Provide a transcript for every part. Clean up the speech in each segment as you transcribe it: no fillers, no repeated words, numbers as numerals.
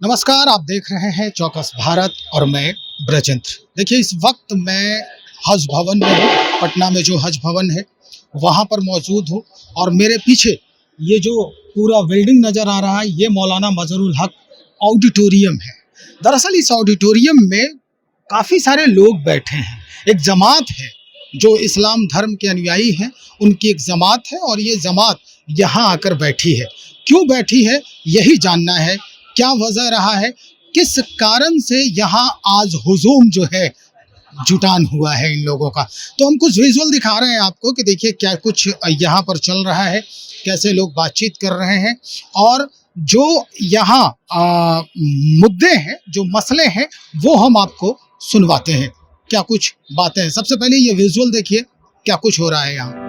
नमस्कार, आप देख रहे हैं चौकस भारत और मैं ब्रजेंद्र। देखिए, इस वक्त मैं हज भवन में हूँ। पटना में जो हज भवन है वहाँ पर मौजूद हूँ और मेरे पीछे ये जो पूरा बिल्डिंग नज़र आ रहा है ये मौलाना मजहरुल हक ऑडिटोरियम है। दरअसल इस ऑडिटोरियम में काफ़ी सारे लोग बैठे हैं। एक जमात है जो इस्लाम धर्म के अनुयायी हैं, उनकी एक जमात है और ये जमात यहाँ आकर बैठी है। क्यों बैठी है यही जानना है, क्या वजह रहा है, किस कारण से यहाँ आज हुजूम जो है जुटान हुआ है इन लोगों का। तो हम कुछ विजुअल दिखा रहे हैं आपको कि देखिए क्या कुछ यहाँ पर चल रहा है, कैसे लोग बातचीत कर रहे हैं और जो यहाँ मुद्दे हैं, जो मसले हैं, वो हम आपको सुनवाते हैं। क्या कुछ बातें हैं। सबसे पहले ये विजुअल देखिए क्या कुछ हो रहा है यहाँ।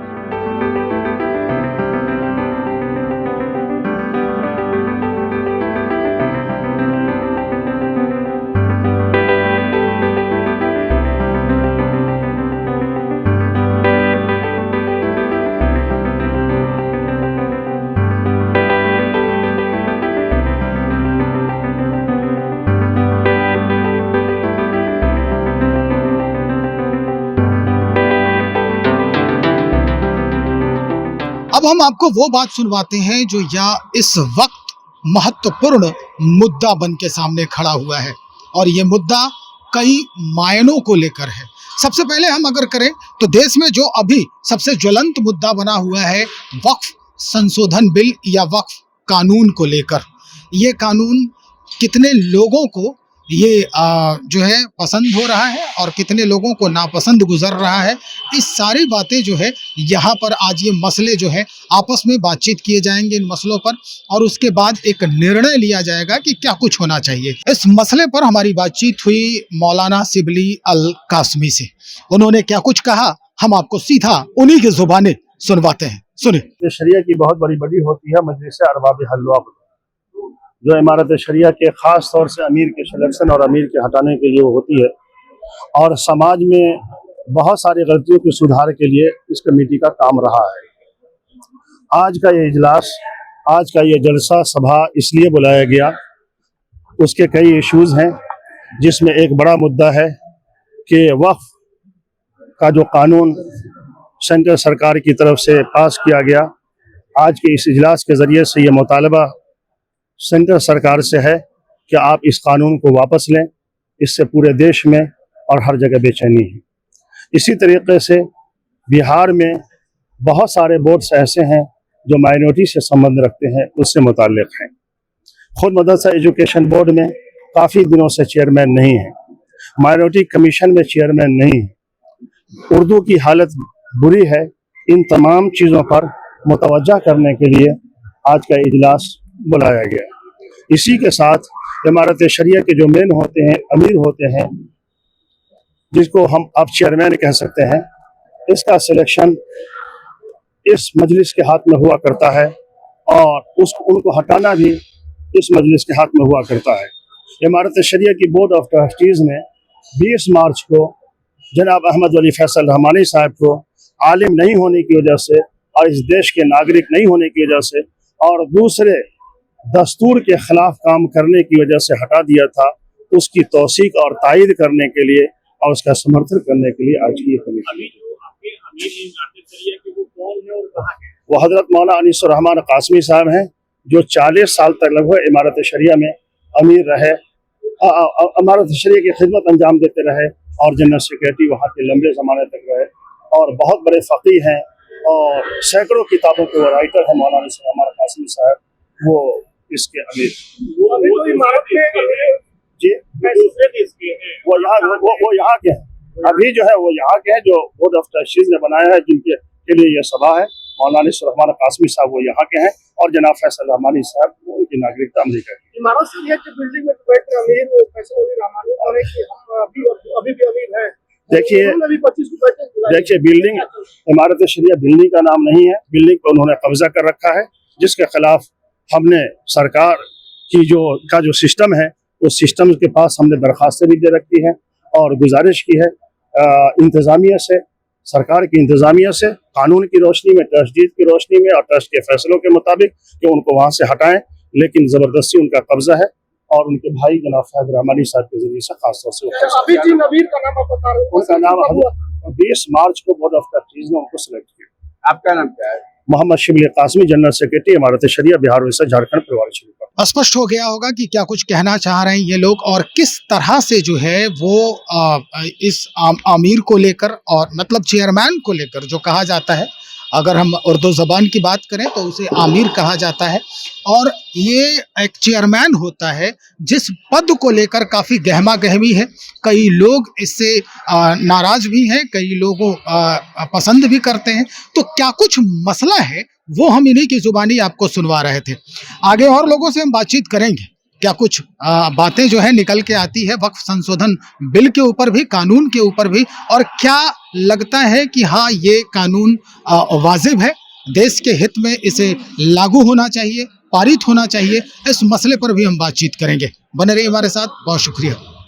अब हम आपको वो बात सुनवाते हैं जो यहाँ इस वक्त महत्वपूर्ण मुद्दा बन के सामने खड़ा हुआ है और ये मुद्दा कई मायनों को लेकर है। सबसे पहले हम अगर करें तो देश में जो अभी सबसे ज्वलंत मुद्दा बना हुआ है वक्फ संशोधन बिल या वक्फ कानून को लेकर। ये कानून कितने लोगों को ये जो है पसंद हो रहा है और कितने लोगों को नापसंद गुजर रहा है, इस सारी बातें जो है यहाँ पर आज ये मसले जो है आपस में बातचीत किए जाएंगे इन मसलों पर और उसके बाद एक निर्णय लिया जाएगा कि क्या कुछ होना चाहिए। इस मसले पर हमारी बातचीत हुई मौलाना सिबली अल कासमी से। उन्होंने क्या कुछ कहा हम आपको सीधा उन्हीं की जुबानें सुनवाते हैं। सुनिए। शरिया की बहुत बड़ी बड़ी होती है मजलिस अरबाब हलवा, जो इमारत शरिया के ख़ास तौर से अमीर के सिलेक्शन और अमीर के हटाने के लिए वो होती है और समाज में बहुत सारी गलतियों के सुधार के लिए इस कमेटी का काम रहा है। आज का ये इजलास, आज का ये जलसा सभा इसलिए बुलाया गया, उसके कई इश्यूज़ हैं जिसमें एक बड़ा मुद्दा है कि वक्फ का जो कानून सेंट्रल सरकार की तरफ से पास किया गया, आज के इस इजलास के ज़रिए से ये मुतालबा सेंट्रल सरकार से है कि आप इस कानून को वापस लें। इससे पूरे देश में और हर जगह बेचैनी है। इसी तरीके से बिहार में बहुत सारे बोर्ड्स ऐसे हैं जो माइनॉरिटी से संबंध रखते हैं, उससे मुताल्लिक़ हैं। खुद मदरसा एजुकेशन बोर्ड में काफ़ी दिनों से चेयरमैन नहीं है, माइनॉरिटी कमीशन में चेयरमैन नहीं है। उर्दू की हालत बुरी है। इन तमाम चीज़ों पर मुतवज्जा करने के लिए आज का इजलास बुलाया गया। इसी के साथ इमारत शरिया के जो मेन होते हैं, अमीर होते हैं, जिसको हम अब चेयरमैन कह सकते हैं, इसका सिलेक्शन इस मजलिस के हाथ में हुआ करता है और उनको हटाना भी इस मजलिस के हाथ में हुआ करता है। इमारत शरिया की बोर्ड ऑफ ट्रस्टीज़ ने 20 मार्च को जनाब अहमद वली फैसल रहमानी साहब को आलिम नहीं होने की वजह से और इस देश के नागरिक नहीं होने की वजह से और दूसरे दस्तूर के खिलाफ काम करने की वजह से हटा दिया था। उसकी तौसीक और तायद करने के लिए और उसका समर्थन करने के लिए आज की ये कमेटी, वो हजरत मौलाना अनीसुर रहमान कासमी साहब हैं, जो 40 साल तक लगभग इमारत शरिया में अमीर रहे, इमारत शरिया की खिदमत अंजाम देते रहे और जनरल सेक्रेटरी वहाँ के लंबे ज़माने तक रहे और बहुत बड़े फ़कीह हैं और सैकड़ों किताबों के वो राइटर हैं। मौलाना अनीसुर रहमान कासमी साहब वो इसके अमीर जी, वो यहाँ के हैं। अभी जो है वो यहाँ के हैं, जो बोर्ड ऑफ ट्रस्टीज ने बनाया है, जिनके के लिए ये सभा है। मौलाना अनीसुर रहमान कासमी साहब वो यहाँ के हैं और जनाब फैसल रहमानी साहब वो उनकी नागरिकता अमेरिका की। इमारत शरिया की बिल्डिंग में बैठे अमीर वो फैसल रहमानी और हम अभी भी अमीर हैं। देखिए बिल्डिंग, इमारत शरिया बिल्डिंग का नाम नहीं है। बिल्डिंग पर उन्होंने कब्जा कर रखा है, जिसके खिलाफ हमने सरकार की जो सिस्टम है उस सिस्टम के पास हमने दरखास्तें भी दे रखी हैं और गुजारिश की है इंतज़ामिया से, सरकार की इंतज़ामिया से, कानून की रोशनी में, ट्रस्टीज की रोशनी में और ट्रस्ट के फैसलों के मुताबिक कि उनको वहाँ से हटाएं, लेकिन ज़बरदस्ती उनका कब्जा है। और उनके भाई जनाब फैद रहमानी साहब के जरिए से खासतौर से अभी जिन अमीर का नाम आप बता रहे हो उनका नाम 20 मार्च को बोर्ड ऑफ ट्रस्टीज ने उनको सिलेक्ट किया। आपका नाम क्या है? मोहम्मद शिबली कासमी, जनरल सेक्रेटरी इमारत शरिया बिहार उड़ीसा झारखंड परिवार शरीफ। स्पष्ट हो गया होगा कि क्या कुछ कहना चाह रहे हैं ये लोग और किस तरह से जो है वो इस आमिर को लेकर और मतलब चेयरमैन को लेकर जो कहा जाता है, अगर हम उर्दू ज़बान की बात करें तो उसे आमिर कहा जाता है और ये एक चेयरमैन होता है जिस पद को लेकर काफ़ी गहमा गहमी है। कई लोग इससे नाराज भी हैं, कई लोगों पसंद भी करते हैं। तो क्या कुछ मसला है वो हम इन्हीं की ज़ुबानी आपको सुनवा रहे थे। आगे और लोगों से हम बातचीत करेंगे, क्या कुछ बातें जो है निकल के आती है वक्फ संशोधन बिल के ऊपर भी, कानून के ऊपर भी, और क्या लगता है कि हाँ ये कानून वाजिब है, देश के हित में इसे लागू होना चाहिए, पारित होना चाहिए। इस मसले पर भी हम बातचीत करेंगे। बने रहिए हमारे साथ, बहुत शुक्रिया।